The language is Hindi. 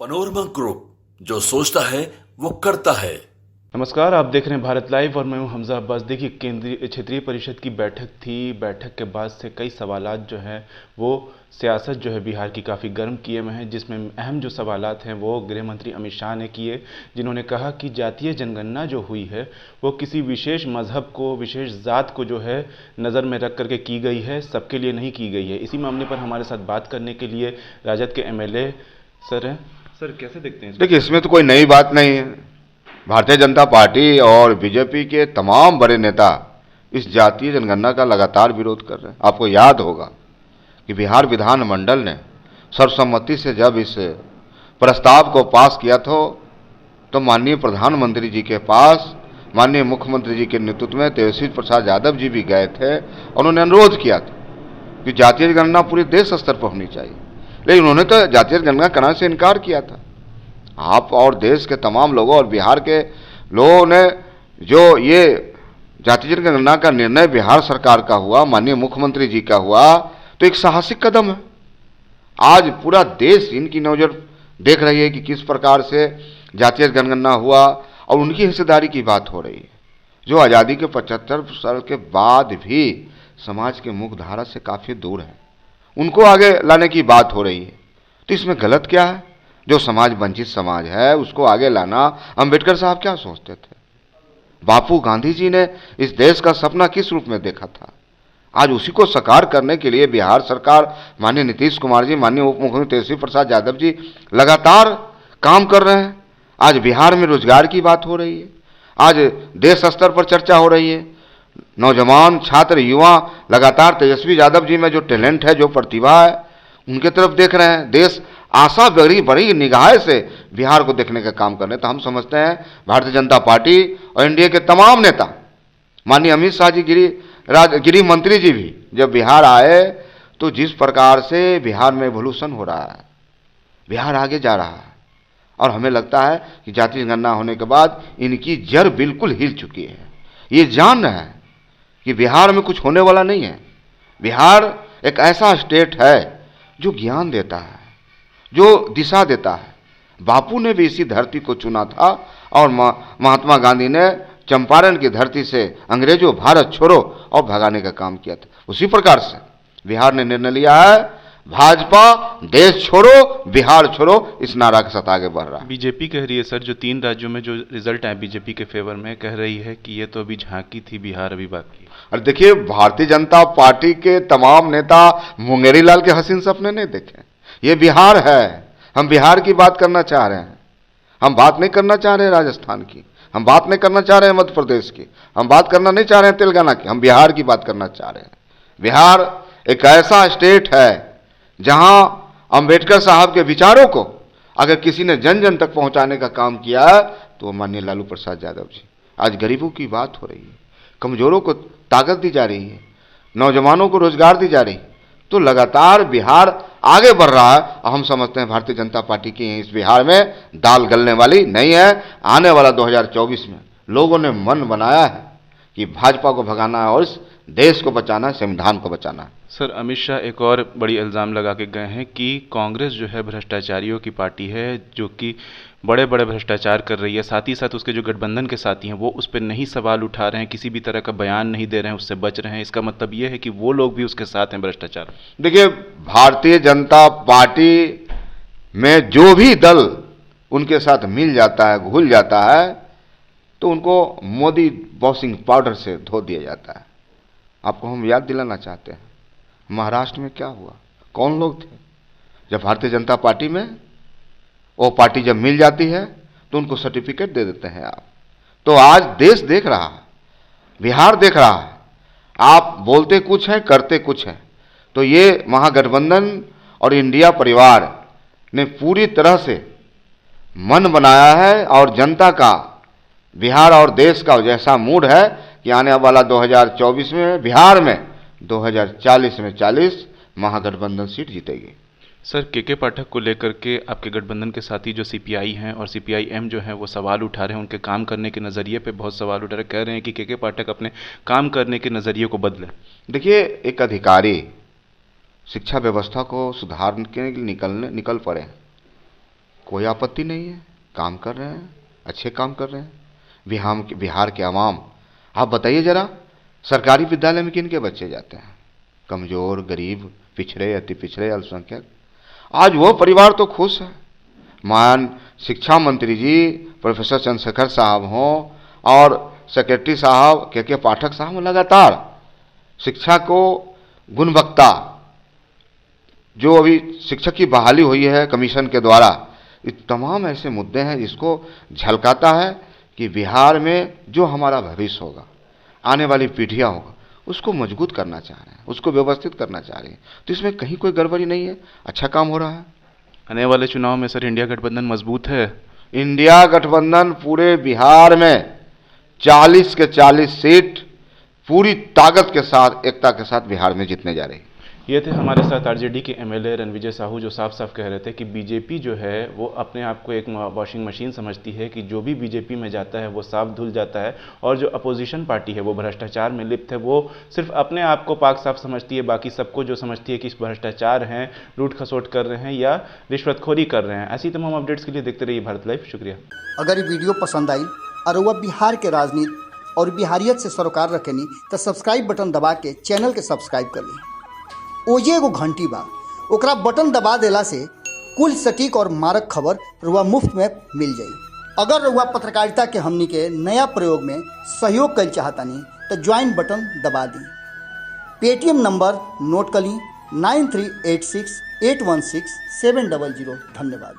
पनोरमा ग्रुप, जो सोचता है वो करता है। नमस्कार, आप देख रहे हैं भारत लाइव और मैं हूं हमजा अब्बास। देखिए, केंद्रीय क्षेत्रीय परिषद की बैठक थी। बैठक के बाद से कई सवालात जो हैं वो सियासत जो है बिहार की काफ़ी गर्म किए हुए हैं, जिसमें अहम जो सवालात हैं वो गृह मंत्री अमित शाह ने किए, जिन्होंने कहा कि जातीय जनगणना जो हुई है वो किसी विशेष मजहब को, विशेष जात को जो है नज़र में रख करके की गई है, सबके लिए नहीं की गई है। इसी मामले पर हमारे साथ बात करने के लिए राजद के एमएलए सर हैं। सर, कैसे देखते हैं? देखिए, इसमें तो कोई नई बात नहीं है। भारतीय जनता पार्टी और बीजेपी के तमाम बड़े नेता इस जातीय जनगणना का लगातार विरोध कर रहे हैं। आपको याद होगा कि बिहार विधानमंडल ने सर्वसम्मति से जब इस प्रस्ताव को पास किया था तो माननीय प्रधानमंत्री जी के पास माननीय मुख्यमंत्री जी के नेतृत्व में तेजस्वी प्रसाद यादव जी भी गए थे। उन्होंने अनुरोध किया था कि जातीय जनगणना पूरे देश स्तर पर होनी चाहिए, लेकिन उन्होंने तो जातीय जनगणना कराने से इनकार किया था। आप और देश के तमाम लोगों और बिहार के लोगों ने जो ये जातीय जनगणना का निर्णय बिहार सरकार का हुआ, माननीय मुख्यमंत्री जी का हुआ, तो एक साहसिक कदम है। आज पूरा देश इनकी नजर देख रही है कि किस प्रकार से जातीय जनगणना हुआ और उनकी हिस्सेदारी की बात हो रही है, जो आज़ादी के 75 साल के बाद भी समाज के मुख्य धारा से काफ़ी दूर है। उनको आगे लाने की बात हो रही है, तो इसमें गलत क्या है? जो समाज वंचित समाज है उसको आगे लाना, अंबेडकर साहब क्या सोचते थे? बापू गांधी जी ने इस देश का सपना किस रूप में देखा था? आज उसी को साकार करने के लिए बिहार सरकार, माननीय नीतीश कुमार जी, माननीय उप मुख्यमंत्री तेजस्वी प्रसाद यादव जी लगातार काम कर रहे हैं। आज बिहार में रोजगार की बात हो रही है, आज देश स्तर पर चर्चा हो रही है। नौजवान छात्र युवा लगातार तेजस्वी यादव जी में जो टैलेंट है, जो प्रतिभा है, उनके तरफ देख रहे हैं। देश आशा बड़ी बड़ी निगाह से बिहार को देखने का काम कर रहे हैं। तो हम समझते हैं भारतीय जनता पार्टी और एनडीए के तमाम नेता, माननीय अमित शाह जी, गृह मंत्री जी भी जब बिहार आए तो जिस प्रकार से बिहार में एवोल्यूशन हो रहा है, बिहार आगे जा रहा है, और हमें लगता है कि जातीय जनगणना होने के बाद इनकी जड़ बिल्कुल हिल चुकी है। ये जान रहे हैं कि बिहार में कुछ होने वाला नहीं है। बिहार एक ऐसा स्टेट है जो ज्ञान देता है, जो दिशा देता है। बापू ने भी इसी धरती को चुना था और महात्मा गांधी ने चंपारण की धरती से अंग्रेजों भारत छोड़ो और भगाने का काम किया था। उसी प्रकार से बिहार ने निर्णय लिया है, भाजपा देश छोड़ो बिहार छोड़ो, इस नारा के साथ आगे बढ़ रहा है। बीजेपी कह रही है सर, जो 3 राज्यों में जो रिजल्ट आए बीजेपी के फेवर में, कह रही है कि ये तो अभी झांकी थी, बिहार अभी बाकी है। और देखिए, भारतीय जनता पार्टी के तमाम नेता मुंगेरी लाल के हसीन सपने नहीं देखे। ये बिहार है, हम बिहार की बात करना चाह रहे हैं। हम बात नहीं करना चाह रहे हैं राजस्थान की, हम बात नहीं करना चाह रहे हैं मध्य प्रदेश की, हम बात करना नहीं चाह रहे हैं तेलंगाना की, हम बिहार की बात करना चाह रहे हैं। बिहार एक ऐसा स्टेट है जहां अंबेडकर साहब के विचारों को अगर किसी ने जन जन तक पहुंचाने का काम किया है तो माननीय लालू प्रसाद यादव जी। आज गरीबों की बात हो रही है, कमजोरों को ताकत दी जा रही है, नौजवानों को रोजगार दी जा रही है, तो लगातार बिहार आगे बढ़ रहा है। और हम समझते हैं भारतीय जनता पार्टी की इस बिहार में दाल गलने वाली नहीं है। आने वाला 2024 में लोगों ने मन बनाया है कि भाजपा को भगाना है और इस देश को बचाना है, संविधान को बचाना है। सर, अमित शाह एक और बड़ी इल्ज़ाम लगा के गए हैं कि कांग्रेस जो है भ्रष्टाचारियों की पार्टी है, जो कि बड़े बड़े भ्रष्टाचार कर रही है। साथ ही साथ उसके जो गठबंधन के साथी हैं वो उस पर नहीं सवाल उठा रहे हैं, किसी भी तरह का बयान नहीं दे रहे हैं, उससे बच रहे हैं। इसका मतलब ये है कि वो लोग भी उसके साथ हैं भ्रष्टाचार। देखिए, भारतीय जनता पार्टी में जो भी दल उनके साथ मिल जाता है, घुल जाता है, तो उनको मोदी वॉशिंग पाउडर से धो दिया जाता है। आपको हम याद दिलाना चाहते हैं, महाराष्ट्र में क्या हुआ, कौन लोग थे? जब भारतीय जनता पार्टी में वो पार्टी जब मिल जाती है तो उनको सर्टिफिकेट दे देते हैं आप। तो आज देश देख रहा है, बिहार देख रहा है, आप बोलते कुछ हैं, करते कुछ हैं। तो ये महागठबंधन और इंडिया परिवार ने पूरी तरह से मन बनाया है और जनता का, बिहार और देश का जैसा मूड है कि आने वाला 2024 में बिहार में 2040 में 40 महागठबंधन सीट जीतेगी। सर, के पाठक को लेकर के आपके गठबंधन के साथी जो सीपीआई हैं और सीपीआईएम जो है वो सवाल उठा रहे हैं, उनके काम करने के नज़रिए पे बहुत सवाल उठा रहे हैं। कह रहे हैं कि के पाठक अपने काम करने के नज़रिए को बदलें। देखिए, एक अधिकारी शिक्षा व्यवस्था को सुधारने के लिए निकल पड़े, कोई आपत्ति नहीं है, काम कर रहे हैं, अच्छे काम कर रहे हैं। बिहार के अवाम, आप बताइए जरा, सरकारी विद्यालय में किन के बच्चे जाते हैं? कमज़ोर, गरीब, पिछड़े, अति पिछड़े, अल्पसंख्यक। आज वो परिवार तो खुश है। मान शिक्षा मंत्री जी प्रोफेसर चंद्रशेखर साहब हों और सेक्रेटरी साहब के पाठक साहब लगातार शिक्षा को गुणवत्ता, जो अभी शिक्षक की बहाली हुई है कमीशन के द्वारा, ये तमाम ऐसे मुद्दे हैं जिसको झलकाता है कि बिहार में जो हमारा भविष्य होगा, आने वाली पीढ़ियाँ होगा, उसको मजबूत करना चाह रहे हैं, उसको व्यवस्थित करना चाह रहे हैं। तो इसमें कहीं कोई गड़बड़ी नहीं है, अच्छा काम हो रहा है। आने वाले चुनाव में सर इंडिया गठबंधन मजबूत है? इंडिया गठबंधन पूरे बिहार में 40 के 40 सीट पूरी ताकत के साथ, एकता के साथ बिहार में जीतने जा रही है। ये थे हमारे साथ आरजेडी के एमएलए रणविजय साहू, जो साफ साफ कह रहे थे कि बीजेपी जो है वो अपने आप को एक वॉशिंग मशीन समझती है कि जो भी बीजेपी में जाता है वो साफ धुल जाता है, और जो अपोजिशन पार्टी है वो भ्रष्टाचार में लिप्त है, वो सिर्फ अपने आप को पाक साफ समझती है, बाकी सबको जो समझती है कि भ्रष्टाचार हैं, लूट खसोट कर रहे हैं या रिश्वतखोरी कर रहे हैं। ऐसी तमाम अपडेट्स के लिए देखते रहिए भारत लाइव। शुक्रिया। अगर ये वीडियो पसंद आई और वह बिहार के राजनीति और बिहारियत से सरोकार रखेनी तो सब्सक्राइब बटन दबा के चैनल के सब्सक्राइब कर ली। ओजे एगो घंटी बा, ओकरा बटन दबा देला से कुल सटीक और मारक खबर रुआ मुफ्त में मिल जाई। अगर रुआ पत्रकारिता के हमनी के नया प्रयोग में सहयोग कर चाहतानी तो ज्वाइन बटन दबा दी। पेटीएम नंबर नोट कर ली 9386816700। धन्यवाद।